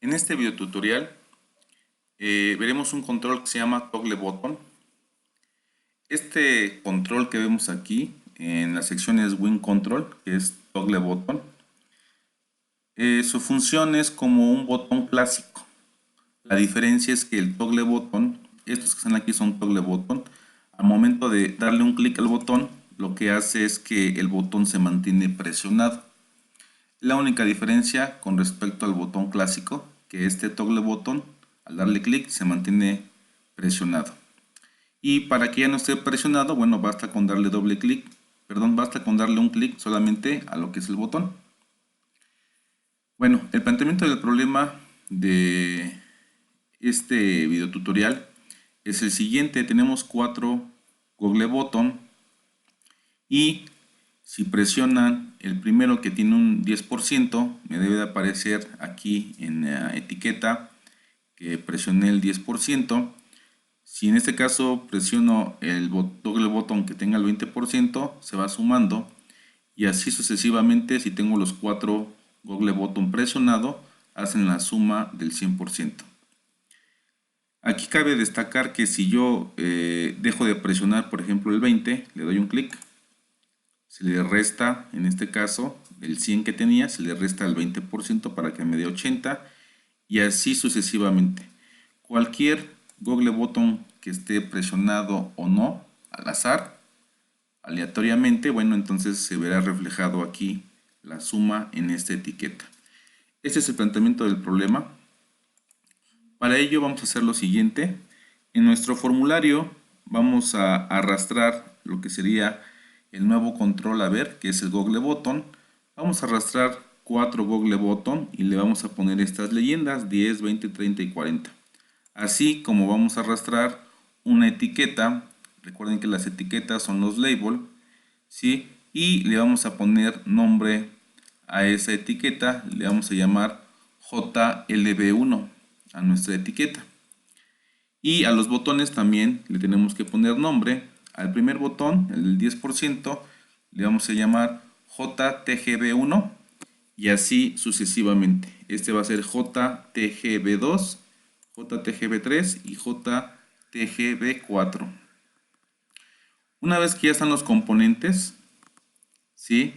En este video tutorial veremos un control que se llama Toggle Button. Este control que vemos aquí en la sección es Win Control, que es Toggle Button. Su función es como un botón clásico. La diferencia es que el Toggle Button, estos que están aquí son Toggle Button. Al momento de darle un clic al botón, lo que hace es que el botón se mantiene presionado. La única diferencia con respecto al botón clásico, que este Toggle Button, al darle clic, se mantiene presionado. Y para que ya no esté presionado, bueno, basta con darle basta con darle un clic solamente a lo que es el botón. Bueno, el planteamiento del problema de este video tutorial es el siguiente. Tenemos 4 Google Button y si presionan el primero, que tiene un 10%, me debe de aparecer aquí en la etiqueta que presioné el 10%. Si en este caso presiono el Toggle Button que tenga el 20%, se va sumando y así sucesivamente. Si tengo los 4 Google Button presionados, hacen la suma del 100%. Aquí cabe destacar que si yo dejo de presionar, por ejemplo, el 20, le doy un clic, se le resta, en este caso, el 100 que tenía, se le resta el 20% para que me dé 80 y así sucesivamente. Cualquier Google Button que esté presionado o no, al azar, aleatoriamente, bueno, entonces se verá reflejado aquí la suma en esta etiqueta. Este es el planteamiento del problema. Para ello vamos a hacer lo siguiente. En nuestro formulario vamos a arrastrar lo que sería el nuevo control a ver, que es el Google Button. Vamos a arrastrar 4 Google Button y le vamos a poner estas leyendas 10, 20, 30 y 40. Así como vamos a arrastrar una etiqueta, recuerden que las etiquetas son los labels, ¿sí? Y le vamos a poner nombre a esa etiqueta, le vamos a llamar JLB1 a nuestra etiqueta. Y a los botones también le tenemos que poner nombre. Al primer botón, el del 10%, le vamos a llamar JTGB1 y así sucesivamente. Este va a ser JTGB2, JTGB3 y JTGB4. Una vez que ya están los componentes, ¿sí?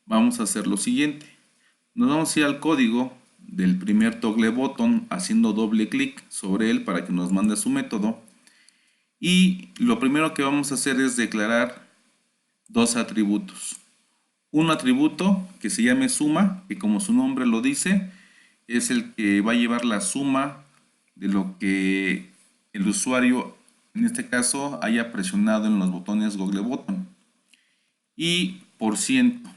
Vamos a hacer lo siguiente. Nos vamos a ir al código del primer Toggle Button haciendo doble clic sobre él para que nos mande su método. Y lo primero que vamos a hacer es declarar dos atributos. Un atributo que se llame suma, que como su nombre lo dice, es el que va a llevar la suma de lo que el usuario, en este caso, haya presionado en los botones Google Button. Y por ciento.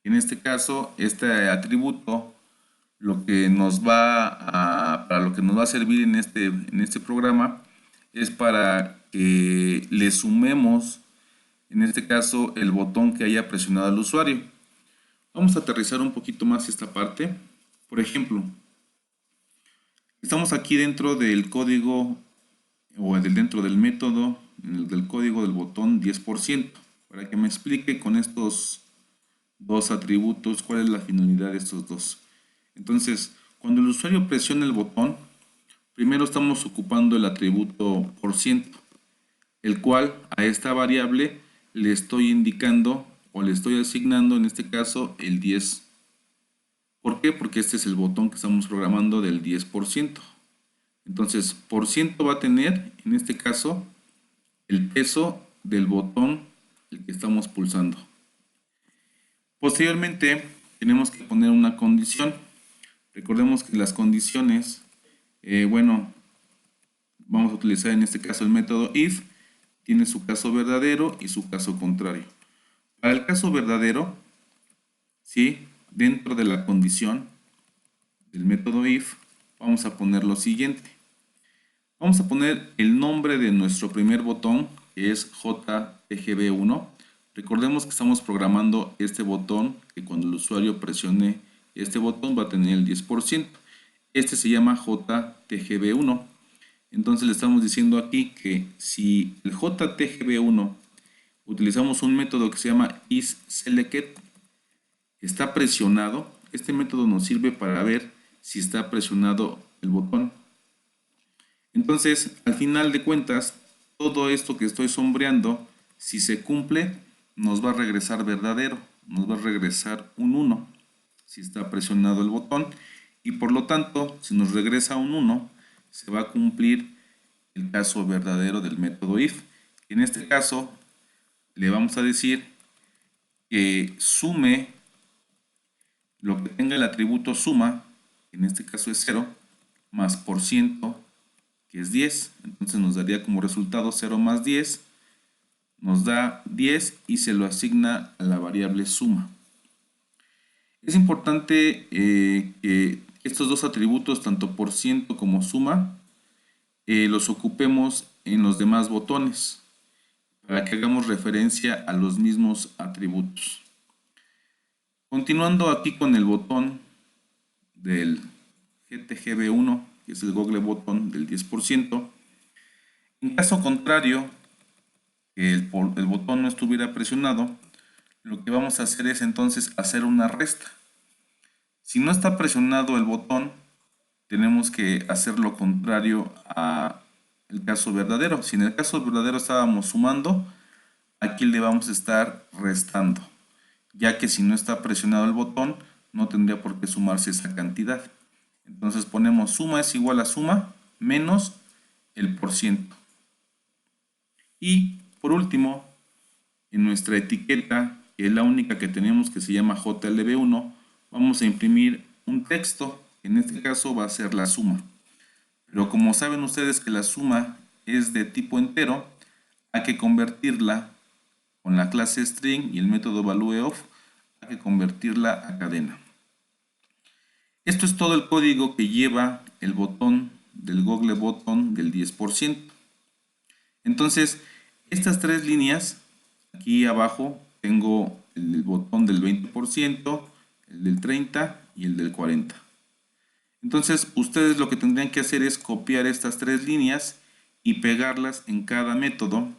En este caso, este atributo para lo que nos va a servir en este programa es para que le sumemos, en este caso, el botón que haya presionado el usuario. Vamos a aterrizar un poquito más esta parte. Por ejemplo, estamos aquí dentro del código o dentro del método del código del botón 10%. Para que me explique con estos dos atributos cuál es la finalidad de estos dos. Entonces, cuando el usuario presiona el botón, primero estamos ocupando el atributo %, el cual a esta variable le estoy indicando o le estoy asignando en este caso el 10. ¿Por qué? Porque este es el botón que estamos programando del 10%. Entonces, por ciento va a tener en este caso el peso del botón el que estamos pulsando. Posteriormente tenemos que poner una condición. Recordemos que las condiciones, bueno, vamos a utilizar en este caso el método if, tiene su caso verdadero y su caso contrario. Para el caso verdadero, ¿sí? Dentro de la condición del método if, vamos a poner lo siguiente. Vamos a poner el nombre de nuestro primer botón, que es JTGB1. Recordemos que estamos programando este botón, que cuando el usuario presione este botón va a tener el 10%. Este se llama JTGB1. Entonces le estamos diciendo aquí que si el JTGB1 utilizamos un método que se llama isSelected, está presionado, este método nos sirve para ver si está presionado el botón. Entonces, al final de cuentas, todo esto que estoy sombreando, si se cumple, nos va a regresar verdadero, nos va a regresar un 1 si está presionado el botón, y por lo tanto, si nos regresa un 1, se va a cumplir el caso verdadero del método if. En este caso, le vamos a decir que sume lo que tenga el atributo suma, que en este caso es 0, más por ciento, que es 10. Entonces nos daría como resultado 0 más 10, nos da 10 y se lo asigna a la variable suma. Es importante que estos dos atributos, tanto por ciento como suma, los ocupemos en los demás botones para que hagamos referencia a los mismos atributos. Continuando aquí con el botón del GTGB1, que es el Googlebotón del 10%, en caso contrario, que el botón no estuviera presionado, lo que vamos a hacer es entonces hacer una resta. Si no está presionado el botón, tenemos que hacer lo contrario a el caso verdadero. Si en el caso verdadero estábamos sumando, aquí le vamos a estar restando, ya que si no está presionado el botón, no tendría por qué sumarse esa cantidad. Entonces ponemos suma es igual a suma menos el por ciento. Y por último, en nuestra etiqueta, que es la única que tenemos, que se llama JLB1, vamos a imprimir un texto, que en este caso va a ser la suma. Pero como saben ustedes que la suma es de tipo entero, hay que convertirla con la clase string y el método valueOf, hay que convertirla a cadena. Esto es todo el código que lleva el botón del Googlebotón del 10%. Entonces, estas tres líneas, aquí abajo tengo el botón del 20%, el del 30% y el del 40%. Entonces, ustedes lo que tendrían que hacer es copiar estas tres líneas y pegarlas en cada método.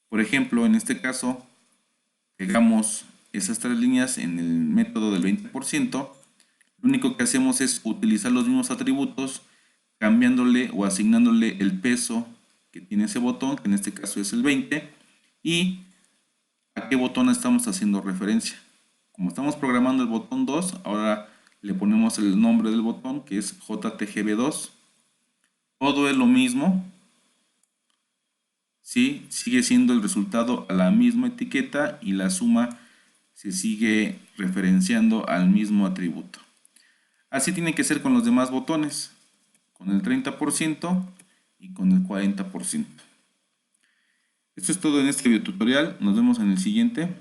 Por ejemplo, en este caso, pegamos esas tres líneas en el método del 20%. Lo único que hacemos es utilizar los mismos atributos, cambiándole o asignándole el peso que tiene ese botón, que en este caso es el 20, y a qué botón estamos haciendo referencia. Como estamos programando el botón 2, ahora le ponemos el nombre del botón, que es JTGB2. Todo es lo mismo, ¿sí? Sigue siendo el resultado a la misma etiqueta y la suma se sigue referenciando al mismo atributo. Así tiene que ser con los demás botones, con el 30% y con el 40%. Esto es todo en este video tutorial. Nos vemos en el siguiente.